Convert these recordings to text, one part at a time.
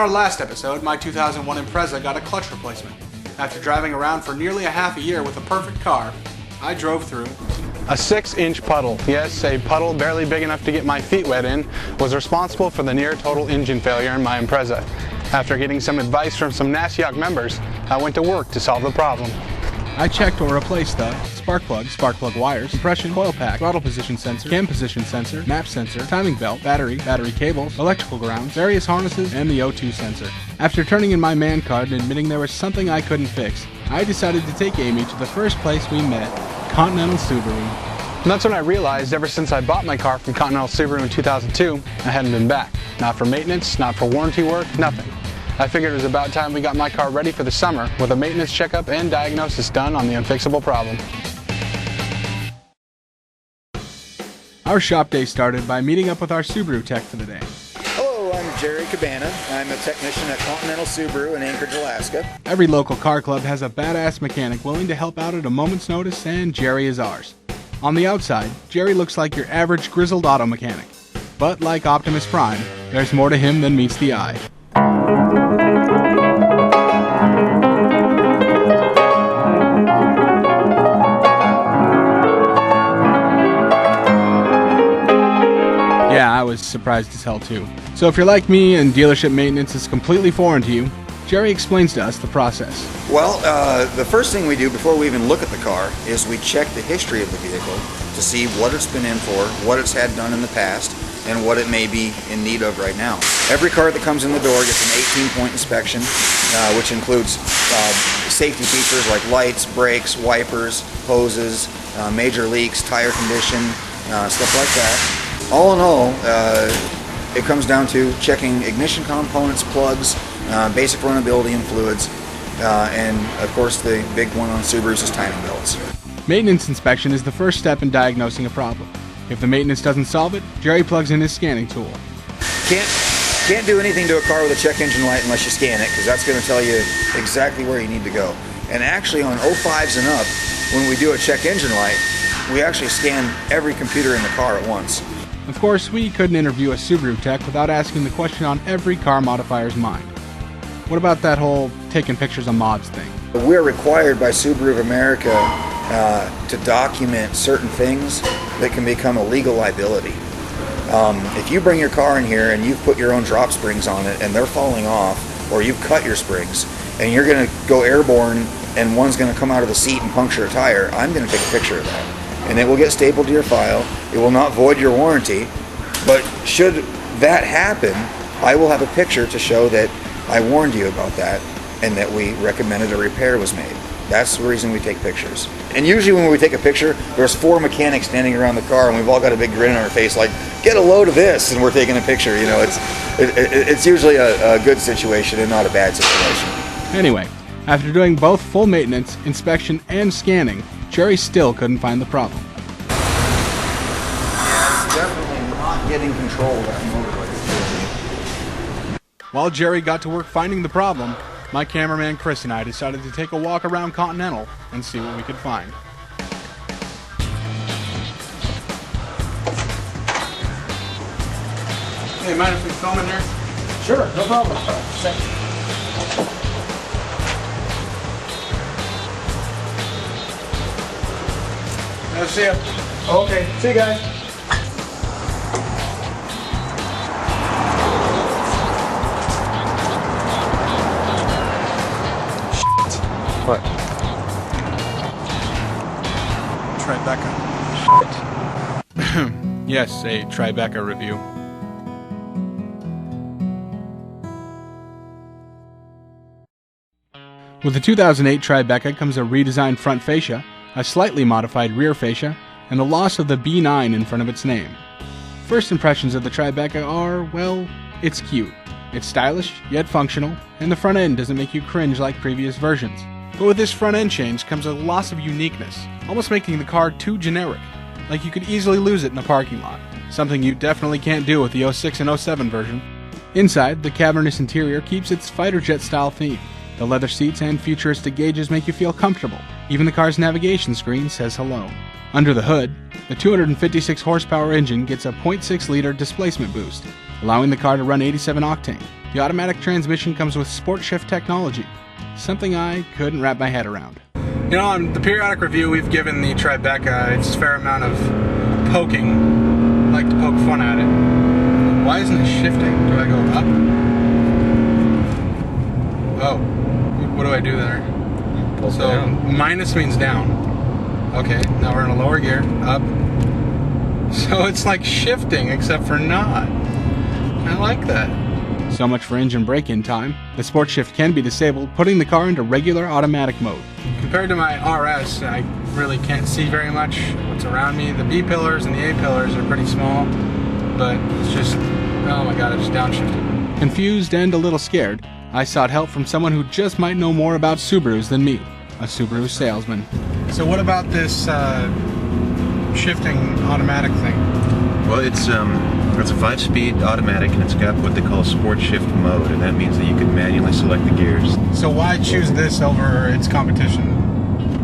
our last episode, my 2001 Impreza got a clutch replacement. After driving around for nearly a half a year with a perfect car, I drove through a 6-inch puddle. Yes, a puddle barely big enough to get my feet wet in was responsible for the near total engine failure in my Impreza. After getting some advice from some Nasdaq members, I went to work to solve the problem. I checked or replaced the spark plug wires, compression, coil pack, throttle position sensor, cam position sensor, map sensor, timing belt, battery cables, electrical grounds, various harnesses, and the O2 sensor. After turning in my man card and admitting there was something I couldn't fix, I decided to take Amy to the first place we met, Continental Subaru. And that's when I realized ever since I bought my car from Continental Subaru in 2002, I hadn't been back. Not for maintenance, not for warranty work, nothing. I figured it was about time we got my car ready for the summer with a maintenance checkup and diagnosis done on the unfixable problem. Our shop day started by meeting up with our Subaru tech for the day. Hello, I'm Jerry Cabana. I'm a technician at Continental Subaru in Anchorage, Alaska. Every local car club has a badass mechanic willing to help out at a moment's notice, and Jerry is ours. On the outside, Jerry looks like your average grizzled auto mechanic. But like Optimus Prime, there's more to him than meets the eye. Yeah, I was surprised as hell too. So if you're like me and dealership maintenance is completely foreign to you, Jerry explains to us the process. Well, the first thing we do before we even look at the car is we check the history of the vehicle to see what it's been in for, what it's had done in the past, and what it may be in need of right now. Every car that comes in the door gets an 18-point inspection, which includes safety features like lights, brakes, wipers, hoses, major leaks, tire condition, stuff like that. All in all, it comes down to checking ignition components, plugs, basic runnability and fluids, and of course the big one on Subarus is timing belts. Maintenance inspection is the first step in diagnosing a problem. If the maintenance doesn't solve it, Jerry plugs in his scanning tool. Can't do anything to a car with a check engine light unless you scan it, because that's going to tell you exactly where you need to go. And actually on 05s and up, when we do a check engine light, we actually scan every computer in the car at once. Of course, we couldn't interview a Subaru tech without asking the question on every car modifier's mind. What about that whole taking pictures of mods thing? We're required by Subaru of America to document certain things that can become a legal liability. If you bring your car in here and you've put your own drop springs on it and they're falling off, or you've cut your springs and you're going to go airborne and one's going to come out of the seat and puncture a tire, I'm going to take a picture of that. And it will get stapled to your file. It will not void your warranty, but should that happen, I will have a picture to show that I warned you about that and that we recommended a repair was made. That's the reason we take pictures. And usually when we take a picture, there's 4 mechanics standing around the car and we've all got a big grin on our face like, get a load of this, and we're taking a picture. You know, it's usually a good situation and not a bad situation. Anyway, after doing both full maintenance, inspection, and scanning, Jerry still couldn't find the problem. Yeah, it's definitely not getting control of that motor like it should be. While Jerry got to work finding the problem, my cameraman Chris and I decided to take a walk around Continental and see what we could find. Hey, mind if we film in there? Sure, no problem. Let's see ya. Okay, see you guys. What? Tribeca. Yes, a Tribeca review. With the 2008 Tribeca comes a redesigned front fascia, a slightly modified rear fascia, and the loss of the B9 in front of its name. First impressions of the Tribeca are, well, it's cute. It's stylish, yet functional, and the front end doesn't make you cringe like previous versions. But with this front end change comes a loss of uniqueness, almost making the car too generic, like you could easily lose it in a parking lot, something you definitely can't do with the 06 and 07 version. Inside, the cavernous interior keeps its fighter jet style theme. The leather seats and futuristic gauges make you feel comfortable. Even the car's navigation screen says hello. Under the hood, the 256 horsepower engine gets a 0.6-liter displacement boost, allowing the car to run 87 octane. The automatic transmission comes with sport shift technology, something I couldn't wrap my head around. You know, on the periodic review we've given the Tribeca, it's a fair amount of poking. I like to poke fun at it. Why isn't it shifting? Do I go up? Oh, what do I do there? Pull So down. minus means down. Okay, now we're in a lower gear, up. So it's like shifting, except for not. I like that. So much for engine break-in time. The sport shift can be disabled, putting the car into regular automatic mode. Compared to my RS, I really can't see very much what's around me. The B pillars and the A pillars are pretty small, but it's just, oh my god, I just downshifted. Confused and a little scared, I sought help from someone who just might know more about Subarus than me, a Subaru salesman. So what about this shifting automatic thing? Well, it's a 5-speed automatic, and it's got what they call a sport shift mode, and that means that you can manually select the gears. So why choose this over its competition?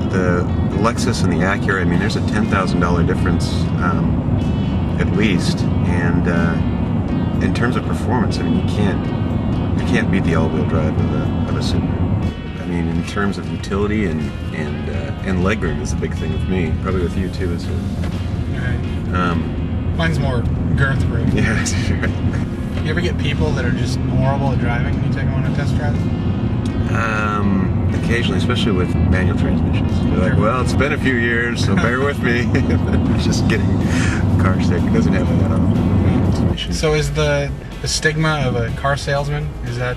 The Lexus and the Acura, I mean, there's a $10,000 difference at least, and in terms of performance, I mean, you can't beat the all-wheel drive of a Subaru. I mean, in terms of utility and legroom is a big thing with me, probably with you too. Right. Mine's more girth room. Yeah, that's right. You ever get people that are just horrible at driving when you take them on a test drive? Occasionally, especially with manual transmissions. You're like, well, it's been a few years, so bear with me. It's just getting car sick. It doesn't happen that often. So is the stigma of a car salesman, is that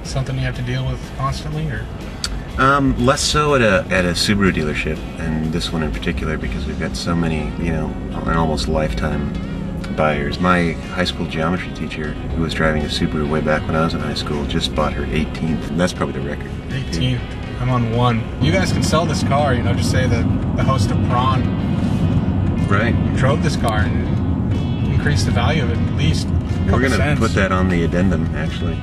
something you have to deal with constantly, or? Less so at a Subaru dealership, and this one in particular, because we've got so many, you know, an almost lifetime buyers. My high school geometry teacher, who was driving a Subaru way back when I was in high school, just bought her 18th, and that's probably the record. 18th. I'm on 1. You guys can sell this car, you know, just say that the host of PRoN drove this car and increase the value of it at least. We're going to put that on the addendum, actually.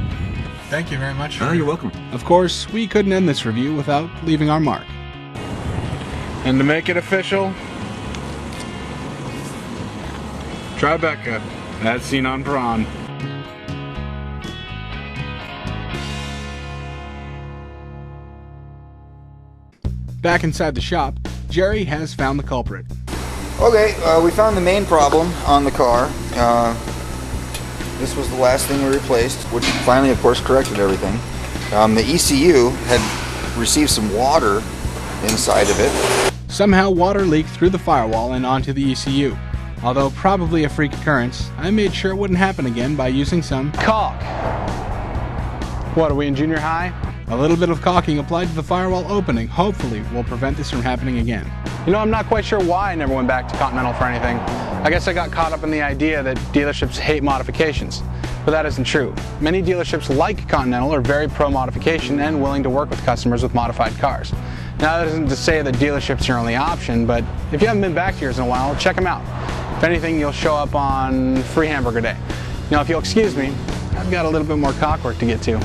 Thank you very much. Oh, you're welcome. Of course, we couldn't end this review without leaving our mark. And to make it official, Tribeca, as seen on PRoN. Back inside the shop, Jerry has found the culprit. Okay, we found the main problem on the car. This was the last thing we replaced, which finally, of course, corrected everything. The ECU had received some water inside of it. Somehow water leaked through the firewall and onto the ECU. Although probably a freak occurrence, I made sure it wouldn't happen again by using some Caulk. What, are we in junior high? A little bit of caulking applied to the firewall opening hopefully will prevent this from happening again. You know, I'm not quite sure why I never went back to Continental for anything. I guess I got caught up in the idea that dealerships hate modifications, but that isn't true. Many dealerships like Continental are very pro-modification and willing to work with customers with modified cars. Now, that isn't to say that dealerships are your only option, but if you haven't been back to yours in a while, check them out. If anything, you'll show up on Free Hamburger Day. Now, if you'll excuse me, I've got a little bit more caulk work to get to.